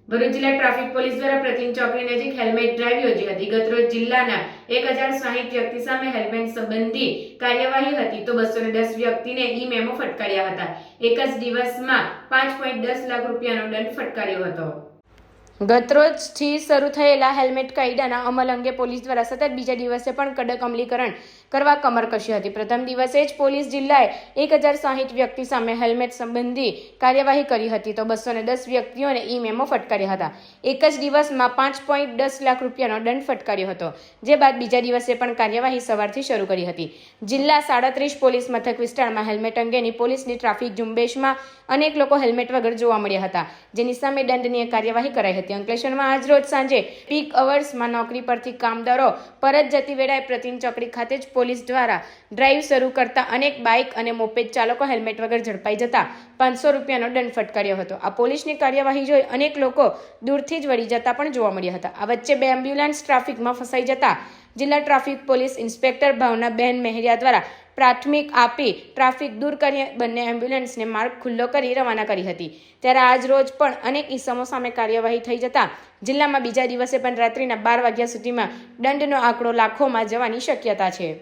ભરૂચ જિલ્લા traffic police દ્વારા પ્રતિમ ચોકડી નજીક હેલ્મેટ ડ્રાઈવ યોજી હતી। ગતરોજ જિલ્લાના 1060 વ્યક્તિ સામે હેલ્મેટ સંબંધી કાર્યવાહી હતી તો 210 વ્યક્તિને ઈ મેમો ફટકાર્યા હતા। એક જ દિવસમાં 5.10 લાખ રૂપિયાનો દંડ ફટકાર્યો હતો। ગતરોજથી શરૂ થયેલા હેલ્મેટ કાયદાના અમલ અંગે પોલીસ દ્વારા સતત બીજા દિવસે પણ કડક અમલીકરણ કરવા કમર કસી હતી। પ્રથમ દિવસે જ પોલીસ જિલ્લાએ 1060 વ્યક્તિ સામે હેલ્મેટ સંબંધી કાર્યવાહી કરી હતી તો 210 વ્યક્તિઓને ઈ મેમો ફટકાર્યા હતા। એક જ દિવસમાં 5.10 લાખ રૂપિયાનો દંડ ફટકાર્યો હતો, જે બાદ બીજા દિવસે પણ કાર્યવાહી સવારથી શરૂ કરી હતી। જિલ્લા 37 પોલીસ મથક વિસ્તારમાં હેલ્મેટ અંગેની પોલીસની ટ્રાફિક ઝુંબેશમાં અનેક લોકો હેલ્મેટ વગર જોવા મળ્યા હતા, જેની સામે દંડનીય કાર્યવાહી કરાઈ હતી। અંકલેશ્વરમાં આજરોજ સાંજે પીક અવર્સમાં નોકરી પરથી કામદારો પરત જતી વેળાએ પ્રતિમ ચોકડી ખાતે જ પોલીસ દ્વારા ડ્રાઈવ શરૂ કરતા અનેક બાઇક અને મોપેડ ચાલકો હેલ્મેટ વગર ઝડપાઈ જતા 500 રૂપિયાનો દંડ ફટકાર્યો હતો। આ પોલીસની કાર્યવાહી જોઈ અનેક લોકો દૂરથી જ વળી જતા પણ જોવા મળ્યા હતા। આ વચ્ચે 2 એમ્બ્યુલન્સ ટ્રાફિકમાં ફસાઈ જતા જિલ્લા traffic police inspector Bhavnaben Mehariya દ્વારા પ્રાથમિક આપી ટ્રાફિક દૂર કરી બંને એમ્બ્યુલન્સને માર્ગ ખુલ્લો કરી રવાના કરી હતી। ત્યારે આજ રોજ પણ અનેક ઇસમો સામે કાર્યવાહી થઈ જતા જિલ્લામાં બીજા દિવસે પણ રાત્રિના 12 વાગ્યા સુધીમાં દંડનો આંકડો લાખોમાં જવાની શક્યતા છે।